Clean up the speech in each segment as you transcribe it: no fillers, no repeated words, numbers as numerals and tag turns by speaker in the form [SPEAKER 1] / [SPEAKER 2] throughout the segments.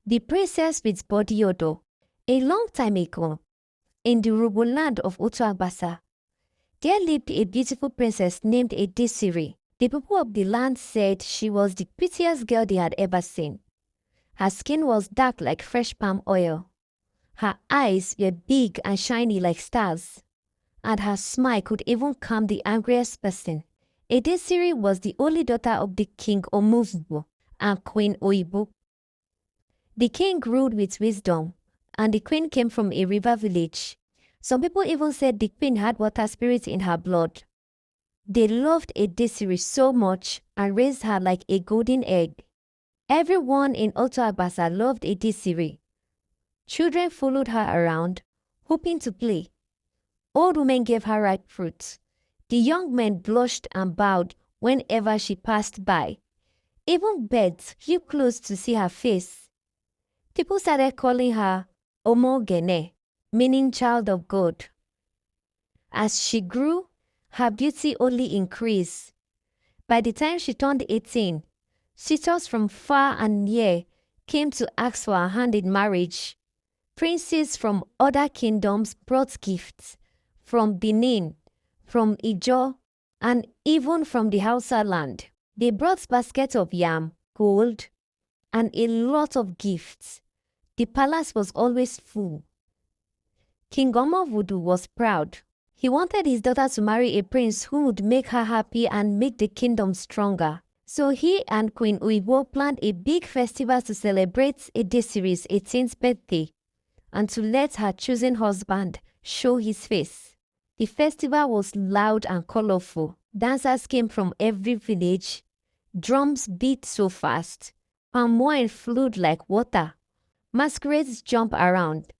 [SPEAKER 1] The Princess with Body Odor. A long time ago, in the rural land of Odor, there lived a beautiful princess named Edisiri. The people of the land said she was the prettiest girl they had ever seen. Her skin was dark like fresh palm oil. Her eyes were big and shiny like stars. And her smile could even calm the angriest person. Edisiri was the only daughter of the king Omuzbu and Queen Oibu. The king ruled with wisdom, and the queen came from a river village. Some people even said the queen had water spirit in her blood. They loved Edisiri so much and raised her like a golden egg. Everyone in Odor loved Edisiri. Children followed her around, hoping to play. Old women gave her ripe fruit. The young men blushed and bowed whenever she passed by. Even birds flew close to see her face. People started calling her Omogene, meaning child of God. As she grew, her beauty only increased. By the time she turned 18, suitors from far and near came to ask for her hand in marriage. Princes from other kingdoms brought gifts, from Benin, from Ijo, and even from the Hausa land. They brought baskets of yam, gold, and a lot of gifts. The palace was always full. King Omovudu was proud. He wanted his daughter to marry a prince who would make her happy and make the kingdom stronger. So he and Queen Uibo planned a big festival to celebrate Edisiri's 18th birthday and to let her chosen husband show his face. The festival was loud and colorful. Dancers came from every village. Drums beat so fast. Palm wine flowed like water. Masquerades jumped around.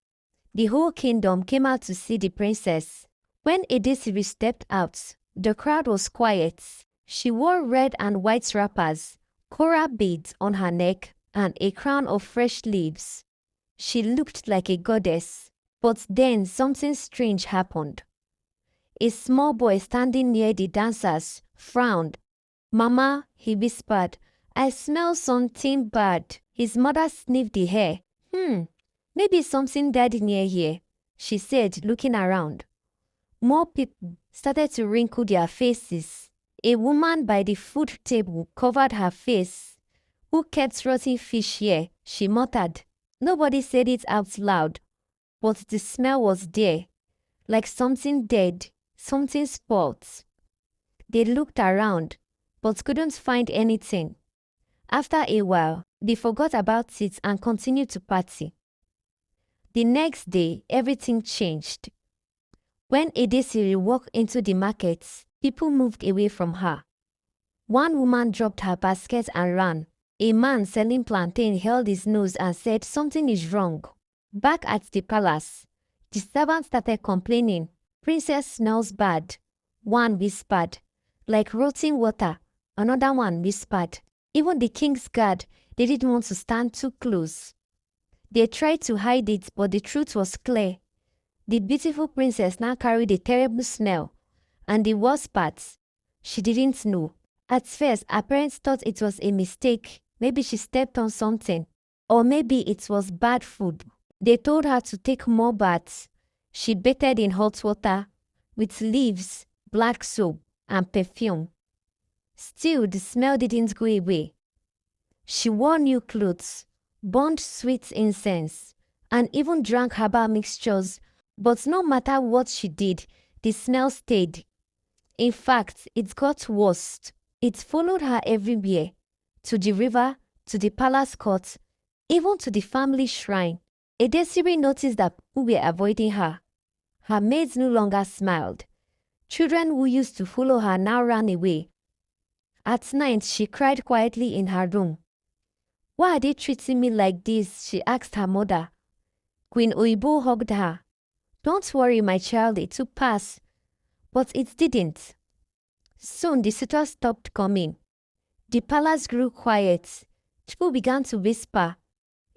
[SPEAKER 1] The whole kingdom came out to see the princess. When Edisiri stepped out, the crowd was quiet. She wore red and white wrappers, coral beads on her neck, and a crown of fresh leaves. She looked like a goddess. But then something strange happened. A small boy standing near the dancers frowned. "Mama," he whispered, "I smell something bad." His mother sniffed the air. Maybe something died near here," she said, looking around. More people started to wrinkle their faces. A woman by the food table covered her face. "Who kept rotting fish here?" she muttered. Nobody said it out loud, but the smell was there, like something dead, something spoiled. They looked around, but couldn't find anything. After a while, they forgot about it and continued to party. The next day, everything changed. When Edisiri walked into the markets, people moved away from her. One woman dropped her basket and ran. A man selling plantain held his nose and said something is wrong. Back at the palace, the servants started complaining. "Princess smells bad," one whispered. "Like rotting water," another one whispered. Even the king's guard didn't want to stand too close. They tried to hide it, but the truth was clear. The beautiful princess now carried a terrible smell. And the worst part, she didn't know. At first, her parents thought it was a mistake. Maybe she stepped on something. Or maybe it was bad food. They told her to take more baths. She bathed in hot water, with leaves, black soap, and perfume. Still, the smell didn't go away. She wore new clothes, burned sweet incense, and even drank herbal mixtures. But no matter what she did, the smell stayed. In fact, it got worse. It followed her everywhere, to the river, to the palace court, even to the family shrine. Edisiri noticed that people were avoiding her. Her maids no longer smiled. Children who used to follow her now ran away. At night, she cried quietly in her room. "Why are they treating me like this?" she asked her mother. Queen Oibo hugged her. "Don't worry, my child, it will pass." But it didn't. Soon the suitors stopped coming. The palace grew quiet. People began to whisper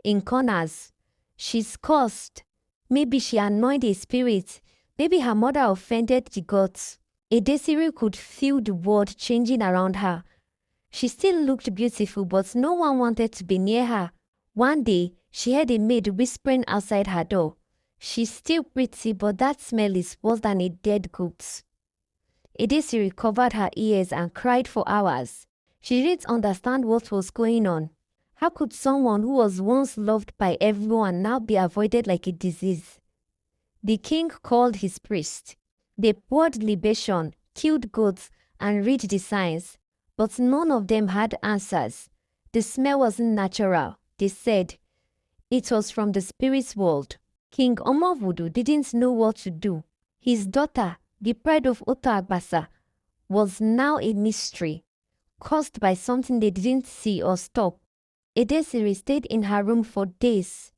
[SPEAKER 1] in corners. "She's cursed. Maybe she annoyed a spirit. Maybe her mother offended the gods." Edisiri could feel the world changing around her. She still looked beautiful, but no one wanted to be near her. One day, She heard a maid whispering outside her door. She's still pretty, but that smell is worse than a dead goat. Edesiri covered her ears and cried for hours. She didn't understand what was going on. How could someone who was once loved by everyone now be avoided like a disease? The king called his priest. They poured libation, killed goats, and read the signs, but none of them had answers. The smell wasn't natural, they said. It was from the spirit's world. King Omovudu didn't know what to do. His daughter, the pride of Otoagbasa, was now a mystery, caused by something they didn't see or stop. Edesiri stayed in her room for days.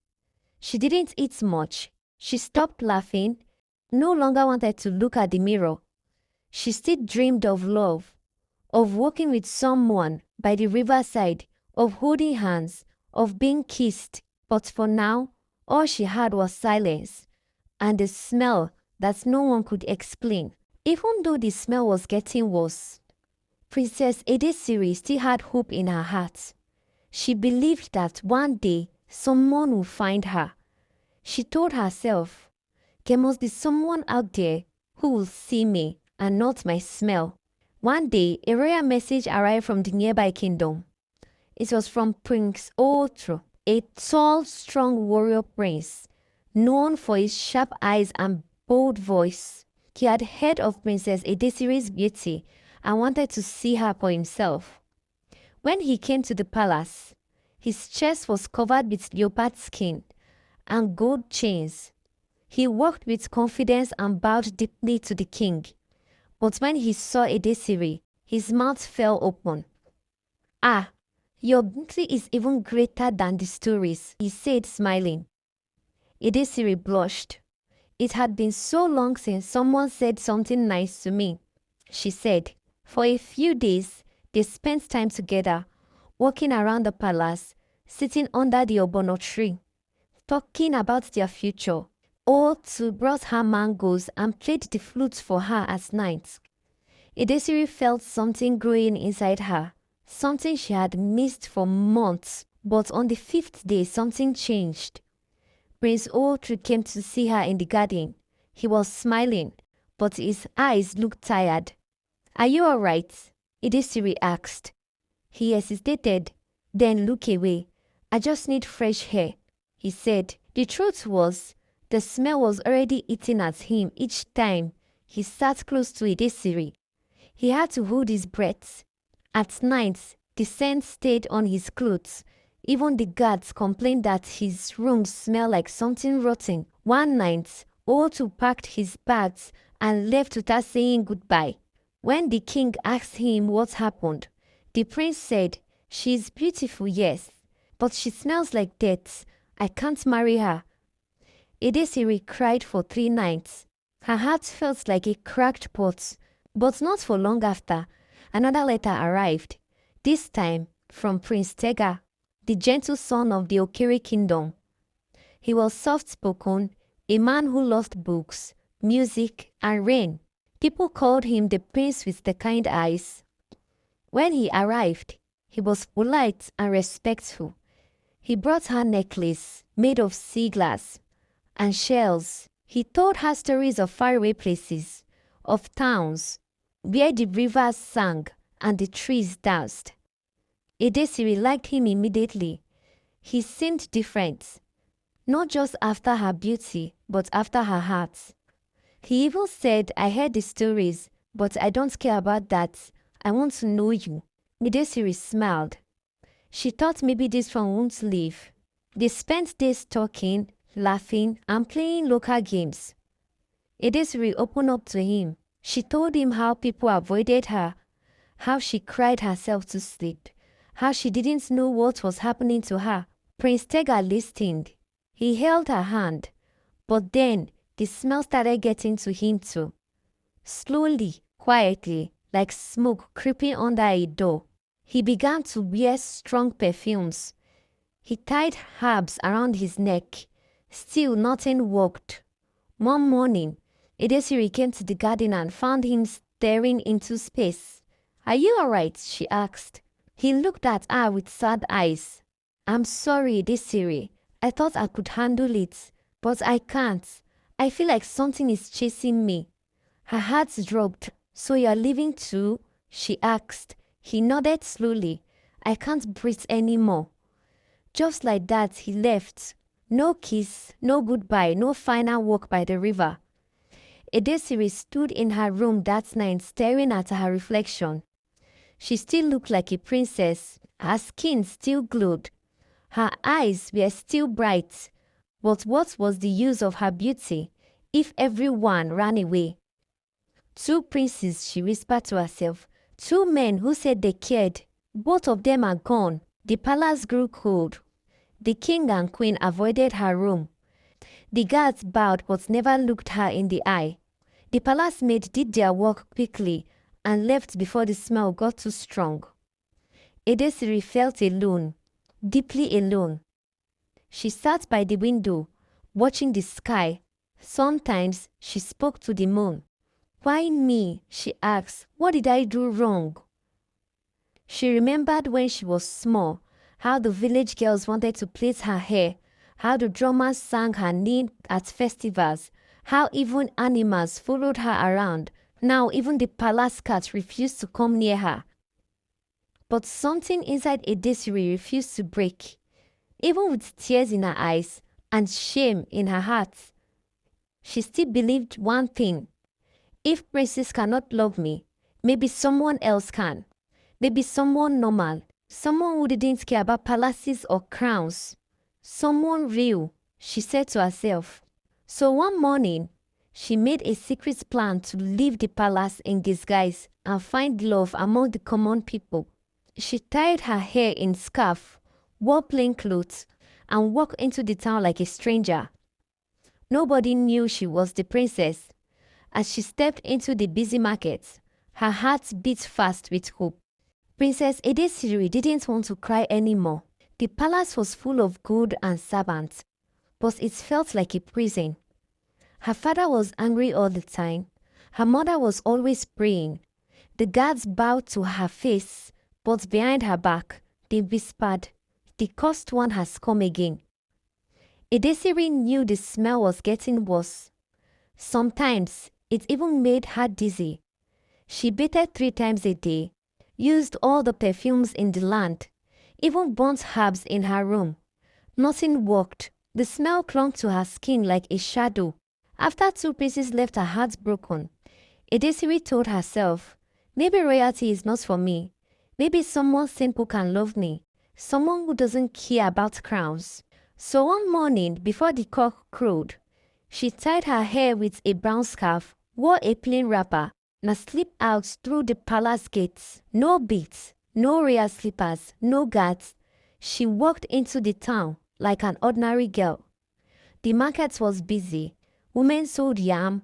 [SPEAKER 1] She didn't eat much. She stopped laughing, no longer wanted to look at the mirror. She still dreamed of love, of walking with someone by the riverside, of holding hands, of being kissed. But for now, all she had was silence and a smell that no one could explain. Even though the smell was getting worse, Princess Edesiri still had hope in her heart. She believed that one day someone would find her. She told herself, there must be someone out there who will see me and not my smell. One day, a royal message arrived from the nearby kingdom. It was from Prince Odor, a tall, strong warrior prince, known for his sharp eyes and bold voice. He had heard of Princess Edesiri's beauty and wanted to see her for himself. When he came to the palace, his chest was covered with leopard skin and gold chains. He walked with confidence and bowed deeply to the king. But when he saw Edesiri, his mouth fell open. "Ah, your beauty is even greater than the stories," he said, smiling. Edesiri blushed. "It had been so long since someone said something nice to me," she said. For a few days, they spent time together, walking around the palace, sitting under the obono tree, talking about their future. Otu brought her mangoes and played the flute for her at night. Edesiri felt something growing inside her, something she had missed for months, but on the 5th day something changed. Prince Otu came to see her in the garden. He was smiling, but his eyes looked tired. "Are you all right?" Edesiri asked. He hesitated, then looked away. "I just need fresh air," he said. The truth was, the smell was already eating at him each time he sat close to Edesiri. He had to hold his breath. At night, the scent stayed on his clothes. Even the guards complained that his room smelled like something rotten. One night, Otu packed his bags and left without saying goodbye. When the king asked him what happened, the prince said, "She is beautiful, yes, but she smells like death. I can't marry her." Edesiri cried for 3 nights. Her heart felt like a cracked pot, but not for long after. Another letter arrived, this time from Prince Tega, the gentle son of the Okere kingdom. He was soft-spoken, a man who loved books, music, and rain. People called him the prince with the kind eyes. When he arrived, he was polite and respectful. He brought her a necklace made of sea glass and shells. He told her stories of faraway places, of towns where the rivers sang and the trees danced. Edesiri liked him immediately. He seemed different, not just after her beauty, but after her heart. He even said, "I heard the stories, but I don't care about that. I want to know you." Edesiri smiled. She thought maybe this one won't leave. They spent days talking, laughing, and playing local games. Edesiri opened up to him. She told him how people avoided her, how she cried herself to sleep, how she didn't know what was happening to her. Prince Tega listened. He held her hand, but then the smell started getting to him too. Slowly, quietly, like smoke creeping under a door. He began to wear strong perfumes. He tied herbs around his neck. Still nothing worked. One morning, Edesiri came to the garden and found him staring into space. "Are you alright?" she asked. He looked at her with sad eyes. "I'm sorry, Edesiri. I thought I could handle it, but I can't. I feel like something is chasing me. Her heart dropped. So you're leaving too? She asked. He nodded slowly. I can't breathe anymore. Just like that, he left. No kiss, no goodbye, no final walk by the river. Edesiri stood in her room that night staring at her reflection. She still looked like a princess. Her skin still glowed. Her eyes were still bright. But what was the use of her beauty if everyone ran away? Two princes, she whispered to herself. Two men who said they cared. Both of them are gone. The palace grew cold. The king and queen avoided her room. The guards bowed but never looked her in the eye. The palace maid did their work quickly and left before the smell got too strong. Edesiri felt alone, deeply alone. She sat by the window, watching the sky. Sometimes she spoke to the moon. Why me? She asked. What did I do wrong? She remembered when she was small, how the village girls wanted to plait her hair, how the drummers sang her name at festivals, how even animals followed her around. Now even the palace cat refused to come near her. But something inside Edesiri refused to break. Even with tears in her eyes and shame in her heart, she still believed one thing. If princes cannot love me, maybe someone else can. Maybe someone normal. Someone who didn't care about palaces or crowns. Someone real, she said to herself. So one morning, she made a secret plan to leave the palace in disguise and find love among the common people. She tied her hair in scarf, wore plain clothes, and walked into the town like a stranger. Nobody knew she was the princess. As she stepped into the busy market, her heart beat fast with hope. Princess Edesiri didn't want to cry anymore. The palace was full of gold and servants, but it felt like a prison. Her father was angry all the time. Her mother was always praying. The guards bowed to her face, but behind her back, they whispered, "The cursed one has come again." Edesiri knew the smell was getting worse. Sometimes, it even made her dizzy. She bathed 3 times a day, used all the perfumes in the land, even burnt herbs in her room. Nothing worked. The smell clung to her skin like a shadow. After 2 princes left her heartbroken, Edesiri told herself, maybe royalty is not for me. Maybe someone simple can love me. Someone who doesn't care about crowns. So one morning, before the cock crowed, she tied her hair with a brown scarf, wore a plain wrapper, and slipped out through the palace gates. No beads, no royal slippers, no guards. She walked into the town like an ordinary girl. The market was busy. Women sold yam,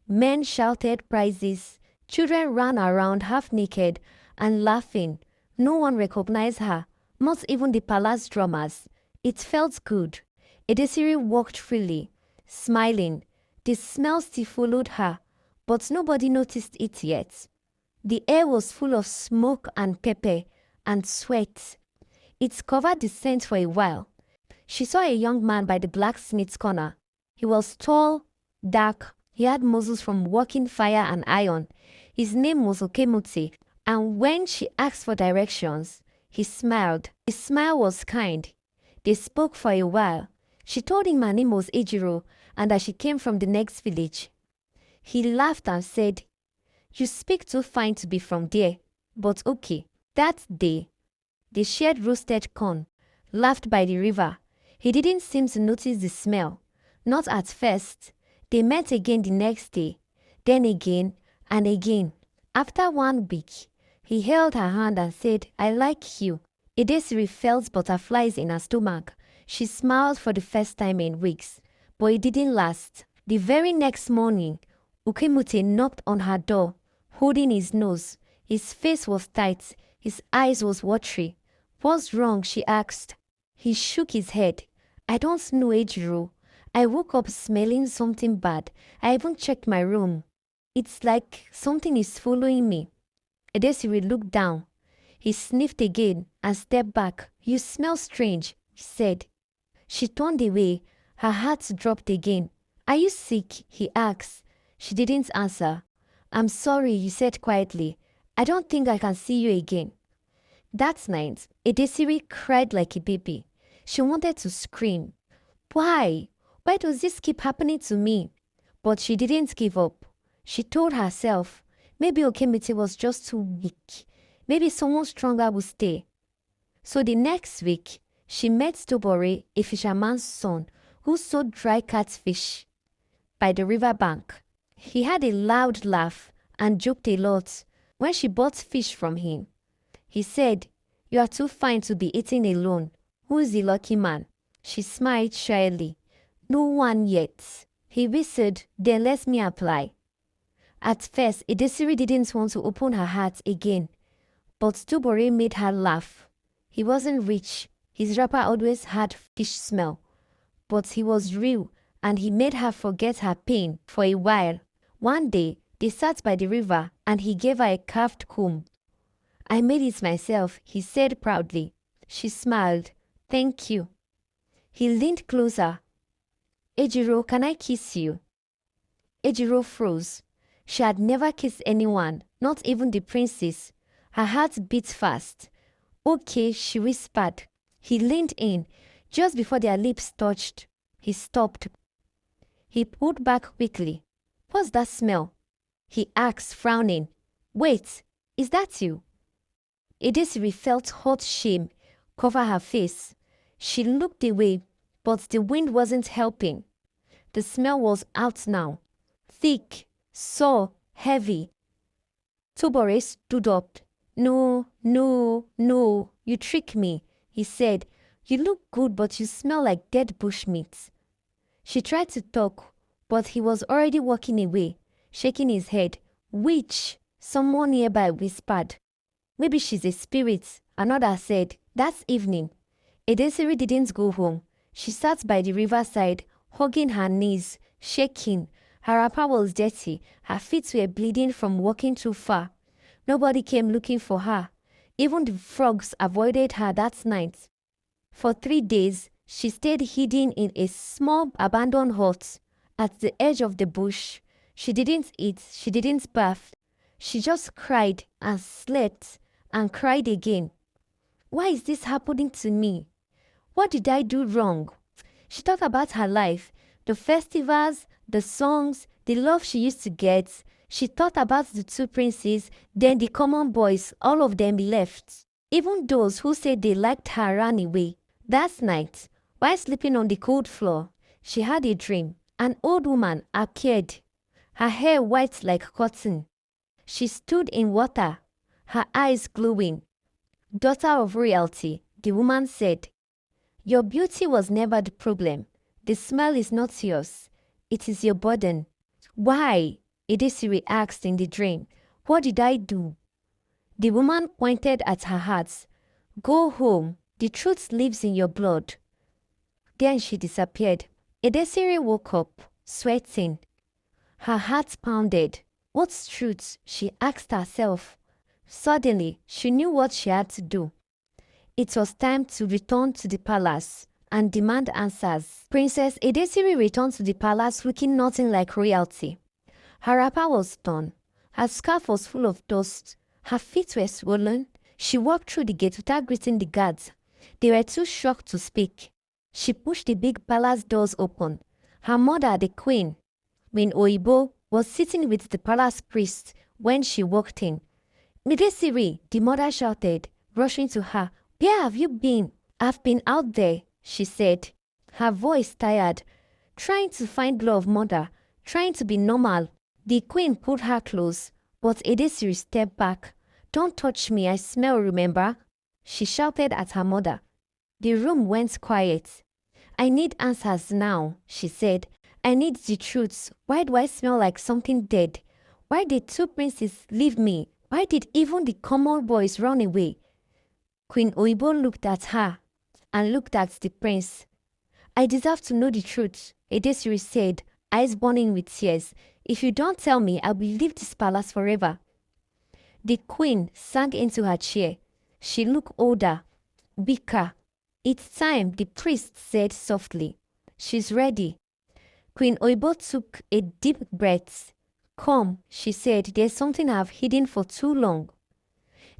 [SPEAKER 1] men shouted prices, children ran around half naked and laughing. No one recognized her, not even the palace drummers. It felt good. Edesiri walked freely, smiling. The smell still followed her, but nobody noticed it yet. The air was full of smoke and pepper and sweat. It covered the scent for a while. She saw a young man by the blacksmith's corner. He was tall, dark. He had muscles from working fire and iron. His name was Okemuti, and when she asked for directions, he smiled. His smile was kind. They spoke for a while. She told him her name was Ejiro and that she came from the next village. He laughed and said, "You speak too fine to be from there, but okay." That day, they shared roasted corn, laughed by the river. He didn't seem to notice the smell. Not at first. They met again the next day, then again and again. After 1 week, he held her hand and said, "I like you." Edesiri felt butterflies in her stomach. She smiled for the first time in weeks, but it didn't last. The very next morning, Ukemute knocked on her door, holding his nose. His face was tight. His eyes was watery. "What's wrong?" she asked. He shook his head. "I don't know, Ejiro. I woke up smelling something bad. I even checked my room. It's like something is following me." Edesiri looked down. He sniffed again and stepped back. "You smell strange," he said. She turned away. Her heart dropped again. Are you sick? He asked. She didn't answer. I'm sorry, he said quietly. I don't think I can see you again. That night, Edesiri cried like a baby. She wanted to scream. Why? Why does this keep happening to me? But she didn't give up. She told herself, maybe Okemete was just too weak. Maybe someone stronger would stay. So the next week, she met Tobore, a fisherman's son, who sold dry catfish by the riverbank. He had a loud laugh and joked a lot when she bought fish from him. He said, "You are too fine to be eating alone. Who is the lucky man?" She smiled shyly. "No one yet." He whistled, "Then let me apply." At first, Edesiri didn't want to open her heart again, but Tubore made her laugh. He wasn't rich. His wrapper always had fish smell. But he was real, and he made her forget her pain for a while. One day, they sat by the river, and he gave her a carved comb. "I made it myself," he said proudly. She smiled. "Thank you." He leaned closer. "Ejiro, can I kiss you?" Ejiro froze. She had never kissed anyone, not even the princess. Her heart beat fast. "Okay," she whispered. He leaned in. Just before their lips touched, he stopped. He pulled back quickly. "What's that smell?" he asked, frowning. "Wait, is that you?" Edesiri felt hot shame cover her face. She looked away, but the wind wasn't helping. The smell was out now. Thick, sour, heavy. Tobore stood up. No, you trick me," he said. "You look good, but you smell like dead bushmeat." She tried to talk, but he was already walking away, shaking his head. "Witch," someone nearby whispered. "Maybe she's a spirit," another said. That evening, Edesiri didn't go home. She sat by the riverside, hugging her knees, shaking. Her wrapper was dirty. Her feet were bleeding from walking too far. Nobody came looking for her. Even the frogs avoided her that night. For 3 days, she stayed hidden in a small abandoned hut at the edge of the bush. She didn't eat, she didn't bath. She just cried and slept and cried again. Why is this happening to me? What did I do wrong? She thought about her life, the festivals, the songs, the love she used to get. She thought about the 2 princes, then the common boys, all of them left. Even those who said they liked her ran away. That night, while sleeping on the cold floor, she had a dream. An old woman appeared, her hair white like cotton. She stood in water, her eyes glowing. "Daughter of royalty," the woman said, "your beauty was never the problem. The smell is not yours. It is your burden." "Why?" Edesiri asked in the dream. "What did I do?" The woman pointed at her heart. "Go home. The truth lives in your blood." Then she disappeared. Edesiri woke up, sweating. Her heart pounded. What truth? She asked herself. Suddenly, she knew what she had to do. It was time to return to the palace and demand answers. Princess Edesiri returned to the palace looking nothing like royalty. Her wrapper was torn. Her scarf was full of dust. Her feet were swollen. She walked through the gate without greeting the guards. They were too shocked to speak. She pushed the big palace doors open. Her mother, the queen, Queen Oibo, was sitting with the palace priest when she walked in. "Edesiri," the mother shouted, rushing to her. "Where have you been?" "I've been out there," she said, her voice tired, trying to find love, mother, trying to be normal. The queen pulled her close, but Edesiri stepped back. "Don't touch me, I smell, remember?" she shouted at her mother. The room went quiet. "I need answers now," she said. "I need the truth. Why do I smell like something dead? Why did 2 princes leave me? Why did even the common boys run away?" Queen Oibo looked at her and looked at the prince. "I deserve to know the truth," Edesiri said, eyes burning with tears. "If you don't tell me, I will leave this palace forever." The queen sank into her chair. She looked older, weaker. It's time, the priest said softly. She's ready. Queen Oibo took a deep breath. Come, she said, there's something I've hidden for too long.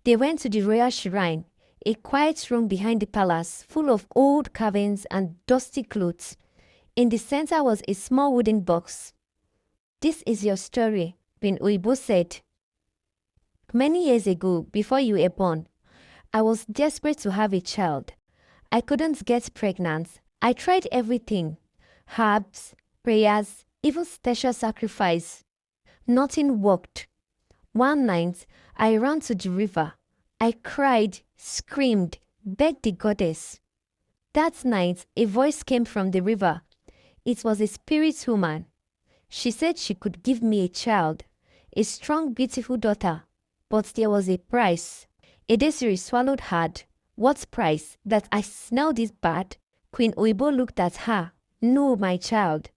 [SPEAKER 1] They went to the royal shrine, a quiet room behind the palace, full of old carvings and dusty clothes. In the center was a small wooden box. This is your story, Queen Oibo said. Many years ago, before you were born, I was desperate to have a child. I couldn't get pregnant. I tried everything. Herbs, prayers, even special sacrifice. Nothing worked. One night, I ran to the river. I cried, screamed, begged the goddess. That night, a voice came from the river. It was a spirit woman. She said she could give me a child, a strong, beautiful daughter. But there was a price. Edesiri swallowed hard. What price? That I smelled it bad? Queen Oibo looked at her. No, my child.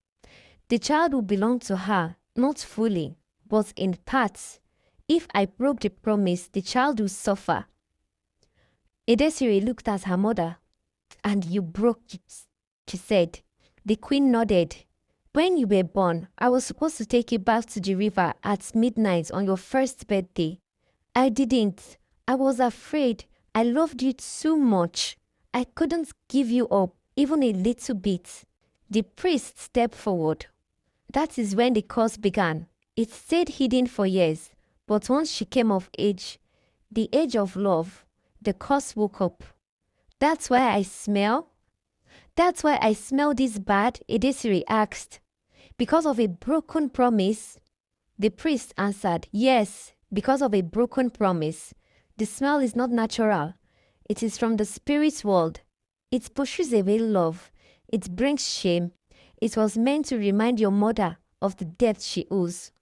[SPEAKER 1] The child will belong to her, not fully, but in parts. If I broke the promise, the child will suffer. Edesiri looked at her mother. And you broke it, she said. The queen nodded. When you were born, I was supposed to take you back to the river at midnight on your first birthday. I didn't. I was afraid. I loved you too much. I couldn't give you up, even a little bit. The priest stepped forward. That is when the curse began. It stayed hidden for years, but once she came of age, the age of love, the curse woke up. That's why I smell? That's why I smell this bad? Edesiri asked. Because of a broken promise? The priest answered, yes, because of a broken promise. The smell is not natural. It is from the spirit world. It pushes away love. It brings shame. It was meant to remind your mother of the debt she owes.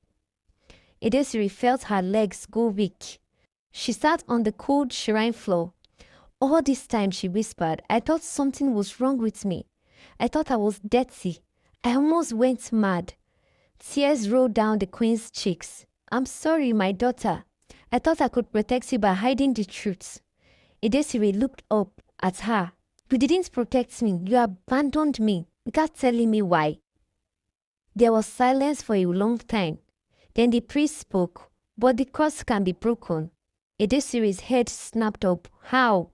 [SPEAKER 1] Edesiri felt her legs go weak. She sat on the cold shrine floor. All this time, she whispered, I thought something was wrong with me. I thought I was dirty. I almost went mad. Tears rolled down the queen's cheeks. I'm sorry, my daughter. I thought I could protect you by hiding the truth. Edesiri looked up at her. You didn't protect me. You abandoned me without telling me why. There was silence for a long time. Then the priest spoke. But the curse can be broken. Edesiri's head snapped up. How?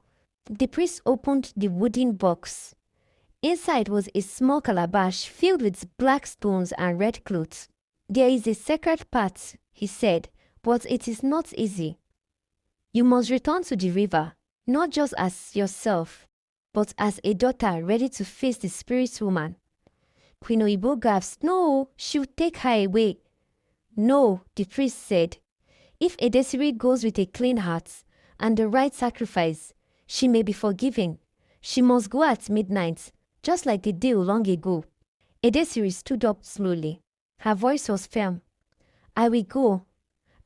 [SPEAKER 1] The priest opened the wooden box. Inside was a small calabash filled with black stones and red cloth. There is a sacred part, he said, but it is not easy. You must return to the river, not just as yourself, but as a daughter ready to face the spirit woman. Queen Oibo gasped, no, she will take her away. No, the priest said. If Edesiri goes with a clean heart and the right sacrifice, she may be forgiven. She must go at midnight, just like they did long ago. Edesiri stood up slowly. Her voice was firm. I will go.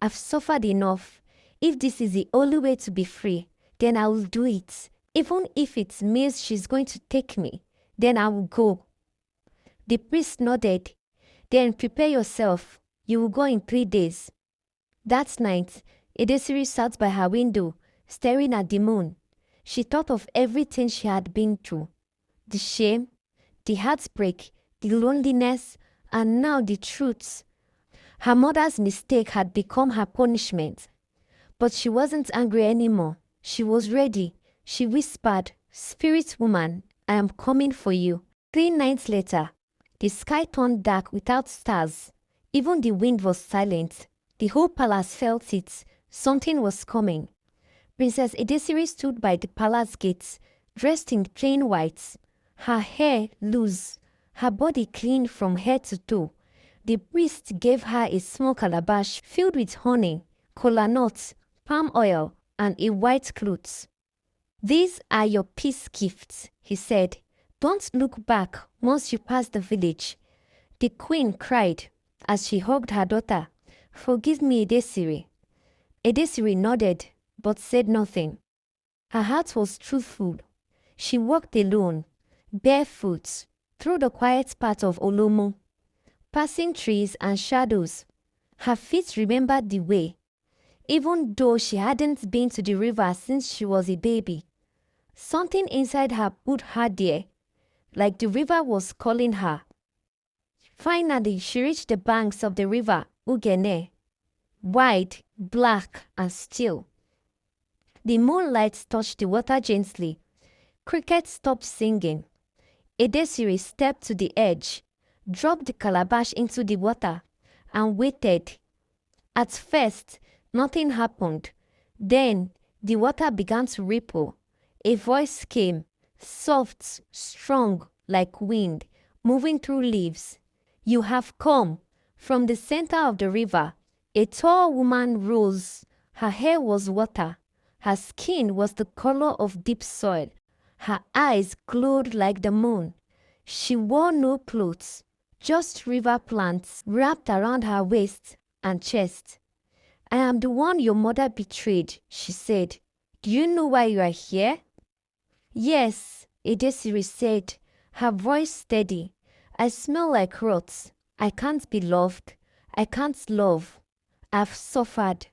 [SPEAKER 1] I've suffered enough. If this is the only way to be free, then I will do it. Even if it means she's going to take me, then I will go. The priest nodded. Then prepare yourself. You will go in 3 days. That night, Edesiri sat by her window, staring at the moon. She thought of everything she had been through. The shame, the heartbreak, the loneliness, and now the truth. Her mother's mistake had become her punishment. But she wasn't angry anymore. She was ready. She whispered, Spirit woman, I am coming for you. 3 nights later, the sky turned dark without stars. Even the wind was silent. The whole palace felt it. Something was coming. Princess Edesiri stood by the palace gates, dressed in plain white, her hair loose, her body clean from head to toe. The priest gave her a small calabash filled with honey, kola nuts, palm oil, and a white cloth. These are your peace gifts, he said. Don't look back once you pass the village. The queen cried as she hugged her daughter. Forgive me, Edesiri. Edesiri nodded, but said nothing. Her heart was truthful. She walked alone, barefoot, through the quiet part of Olomo, passing trees and shadows. Her feet remembered the way, even though she hadn't been to the river since she was a baby. Something inside her put her there, like the river was calling her. Finally, she reached the banks of the river Ugene, wide, black, and still. The moonlight touched the water gently. Cricket stopped singing. Edesiri stepped to the edge, dropped the calabash into the water, and waited. At first, nothing happened. Then, the water began to ripple. A voice came, soft, strong, like wind, moving through leaves. You have come. From the center of the river, a tall woman rose. Her hair was water. Her skin was the color of deep soil. Her eyes glowed like the moon. She wore no clothes, just river plants wrapped around her waist and chest. I am the one your mother betrayed, she said. Do you know why you are here? Yes, Edesiri said, her voice steady. I smell like rots. I can't be loved. I can't love. I've suffered.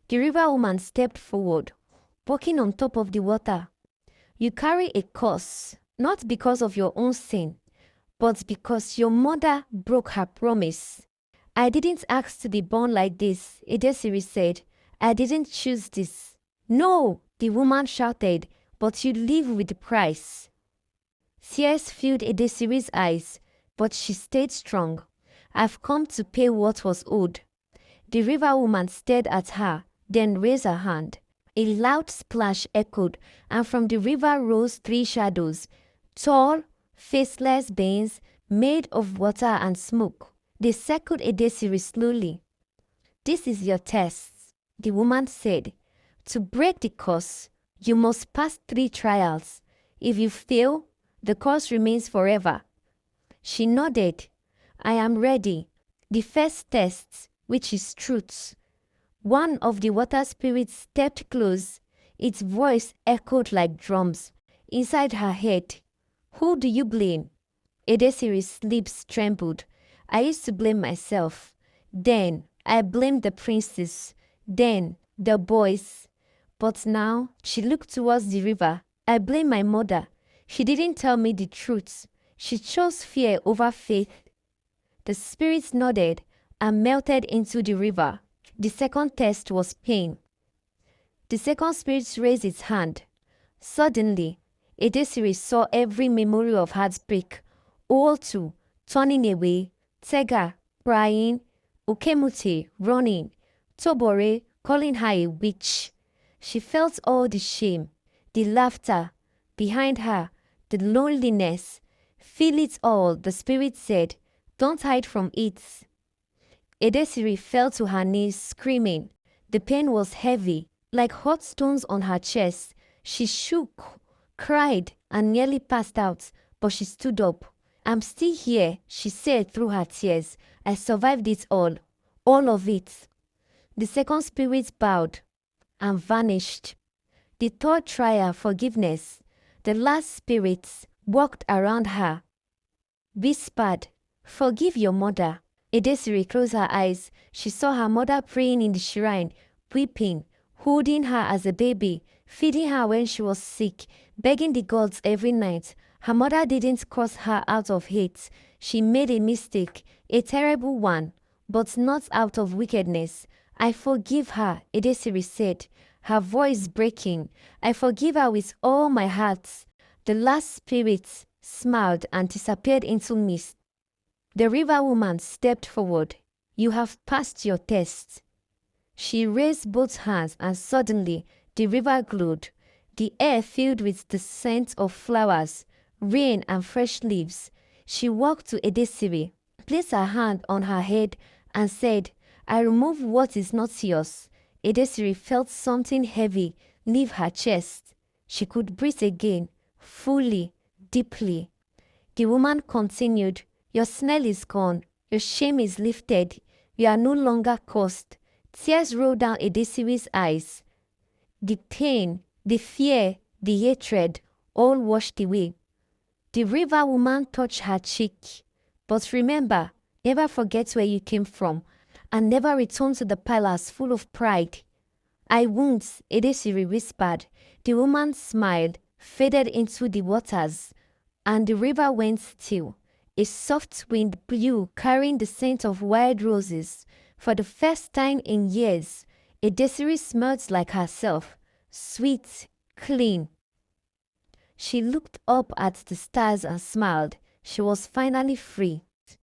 [SPEAKER 1] The river woman stepped forward, walking on top of the water. You carry a curse, not because of your own sin, but because your mother broke her promise. I didn't ask to be born like this, Edesiri said. I didn't choose this. No, the woman shouted, but you live with the price. Tears filled Edesiri's eyes, but she stayed strong. I've come to pay what was owed. The river woman stared at her, then raised her hand. A loud splash echoed, and from the river rose three shadows, tall, faceless beings made of water and smoke. They circled Edesiri slowly. This is your test, the woman said. To break the curse, you must pass 3 trials. If you fail, the curse remains forever. She nodded. I am ready. The first test, which is truth. One of the water spirits stepped close. Its voice echoed like drums. Inside her head, who do you blame? Edesiri's lips trembled. I used to blame myself. Then I blamed the princess. Then the boys. But now she looked towards the river. I blame my mother. She didn't tell me the truth. She chose fear over faith. The spirits nodded and melted into the river. The second test was pain. The second spirit raised its hand. Suddenly, Edesiri saw every memory of heartbreak. Ooltu, turning away, Tega, crying, Okemute, running, Tobore, calling her a witch. She felt all the shame, the laughter behind her, the loneliness. Feel it all, the spirit said. Don't hide from it. Edesiri fell to her knees, screaming. The pain was heavy, like hot stones on her chest. She shook, cried, and nearly passed out, but she stood up. I'm still here, she said through her tears. I survived it all of it. The second spirit bowed and vanished. The third trial, forgiveness. The last spirit walked around her, whispered, forgive your mother. Edesiri closed her eyes. She saw her mother praying in the shrine, weeping, holding her as a baby, feeding her when she was sick, begging the gods every night. Her mother didn't curse her out of hate. She made a mistake, a terrible one, but not out of wickedness. I forgive her, Edesiri said, her voice breaking. I forgive her with all my heart. The last spirit smiled and disappeared into mist. The river woman stepped forward. You have passed your test. She raised both hands and suddenly the river glowed. The air filled with the scent of flowers, rain and fresh leaves. She walked to Edesiri, placed her hand on her head and said, I remove what is not yours. Edesiri felt something heavy leave her chest. She could breathe again, fully, deeply. The woman continued, your smell is gone. Your shame is lifted. You are no longer cursed. Tears rolled down Edesiri's eyes. The pain, the fear, the hatred, all washed away. The river woman touched her cheek. But remember, never forget where you came from, and never return to the palace full of pride. I won't, Edesiri whispered. The woman smiled, faded into the waters, and the river went still. A soft wind blew, carrying the scent of wild roses. For the first time in years, Edesiri smelled like herself, sweet, clean. She looked up at the stars and smiled. She was finally free.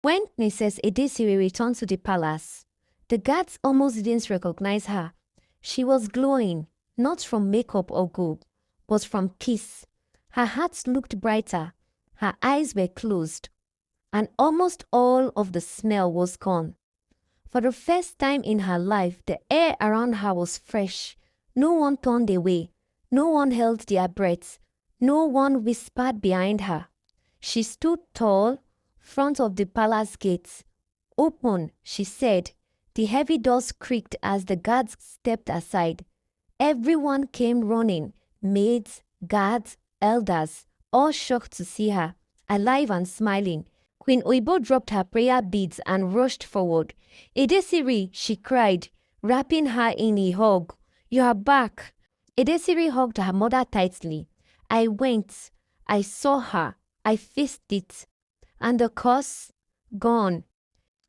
[SPEAKER 1] When Princess Edesiri returned to the palace, the guards almost didn't recognize her. She was glowing, not from makeup or gold, but from peace. Her heart looked brighter, her eyes were closed, and almost all of the smell was gone. For the first time in her life, the air around her was fresh. No one turned away, no one held their breaths, no one whispered behind her. She stood tall, front of the palace gates. "Open," she said. The heavy doors creaked as the guards stepped aside. Everyone came running, maids, guards, elders, all shocked to see her, alive and smiling. Queen Oibo dropped her prayer beads and rushed forward. "Edesiri," she cried, wrapping her in a hug. "You are back." Edesiri hugged her mother tightly. "I went. I saw her. I faced it. And the curse? Gone."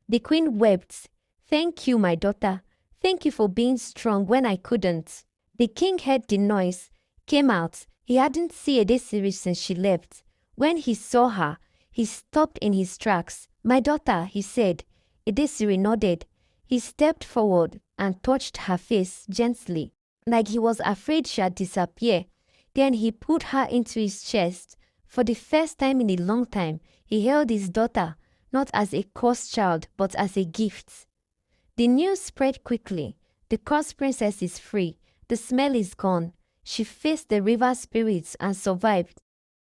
[SPEAKER 1] The queen wept. "Thank you, my daughter. Thank you for being strong when I couldn't." The king heard the noise, came out. He hadn't seen Edesiri since she left. When he saw her, he stopped in his tracks. "My daughter," he said. Edesiri nodded. He stepped forward and touched her face gently, like he was afraid she had disappeared. Then he put her into his chest. For the first time in a long time, he held his daughter, not as a cursed child, but as a gift. The news spread quickly. The cursed princess is free. The smell is gone. She faced the river spirits and survived.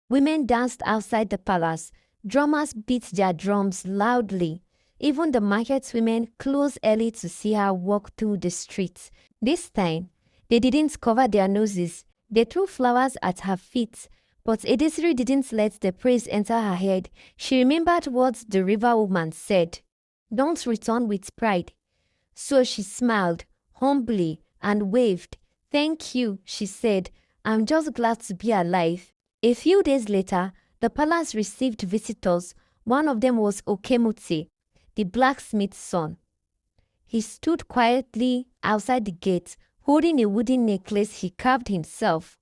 [SPEAKER 1] Women danced outside the palace. Drummers beat their drums loudly. Even the market women closed early to see her walk through the streets. This time, they didn't cover their noses. They threw flowers at her feet. But Edesiri didn't let the praise enter her head. She remembered what the river woman said. "Don't return with pride." So she smiled, humbly, and waved. "Thank you," she said. "I'm just glad to be alive." A few days later, the palace received visitors. One of them was Okemuti, the blacksmith's son. He stood quietly outside the gate, holding a wooden necklace he carved himself.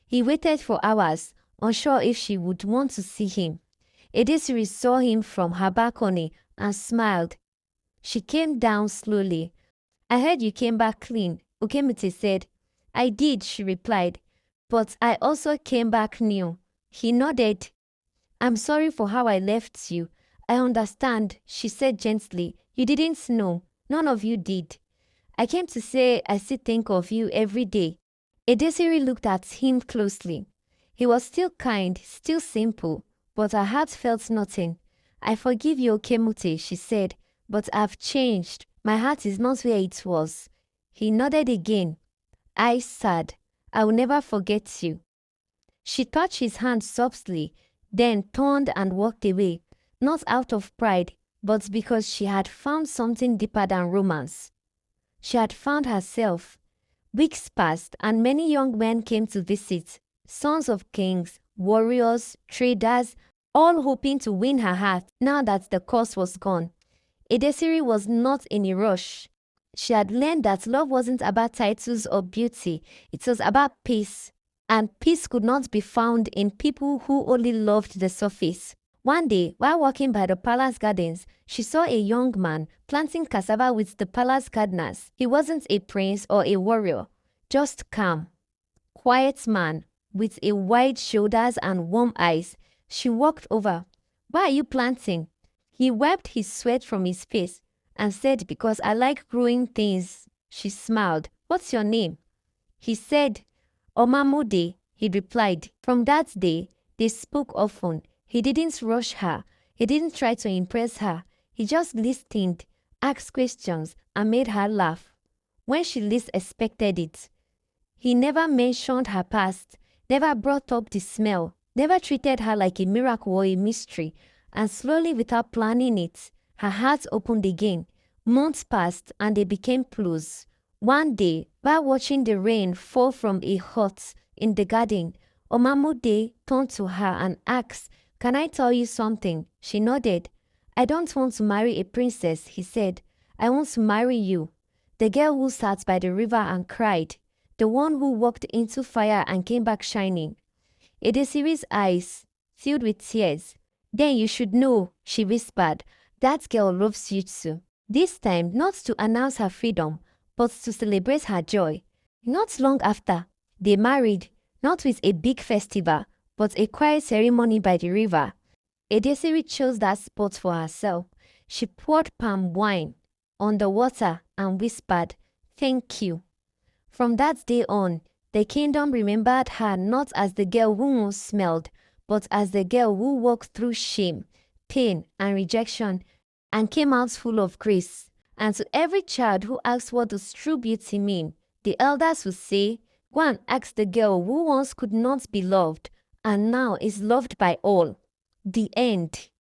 [SPEAKER 1] He waited for hours, unsure if she would want to see him. Edesiri saw him from her balcony and smiled. She came down slowly. "I heard you came back clean," Okemuti said. "I did," she replied. "But I also came back new." He nodded. "I'm sorry for how I left you. I understand," she said gently. "You didn't know. None of you did. I came to say I still think of you every day." Edesiri looked at him closely. He was still kind, still simple, but her heart felt nothing. "I forgive you, Okemuti," she said, "but I've changed. My heart is not where it was." He nodded again. "Eyes sad. I will never forget you." She touched his hand softly, then turned and walked away, not out of pride, but because she had found something deeper than romance. She had found herself. Weeks passed, and many young men came to visit, sons of kings, warriors, traders, all hoping to win her heart now that the curse was gone. Edesiri was not in a rush. She had learned that love wasn't about titles or beauty, it was about peace. And peace could not be found in people who only loved the surface. One day, while walking by the palace gardens, she saw a young man planting cassava with the palace gardeners. He wasn't a prince or a warrior, just calm, quiet man with a wide shoulders and warm eyes. She walked over. "Why are you planting?" He wiped his sweat from his face and said, "Because I like growing things." She smiled. "What's your name?" He said, "Omamude," he replied. From that day, they spoke often. He didn't rush her. He didn't try to impress her. He just listened, asked questions, and made her laugh when she least expected it. He never mentioned her past, never brought up the smell, never treated her like a miracle or a mystery. And slowly, without planning it, her heart opened again. Months passed and they became close. One day, while watching the rain fall from a hut in the garden, Omamude turned to her and asked, "Can I tell you something?" She nodded. "I don't want to marry a princess," he said. "I want to marry you." The girl who sat by the river and cried. The one who walked into fire and came back shining. Edesire's eyes filled with tears. "Then you should know," she whispered. "That girl loves you too." This time not to announce her freedom, but to celebrate her joy. Not long after, they married, not with a big festival, but a quiet ceremony by the river. Edesiri chose that spot for herself. She poured palm wine on the water and whispered, "Thank you." From that day on, the kingdom remembered her not as the girl who once smelled, but as the girl who walked through shame, pain, and rejection and came out full of grace. And to every child who asks what does true beauty mean, the elders will say, "Go and ask the girl who once could not be loved and now is loved by all." The end.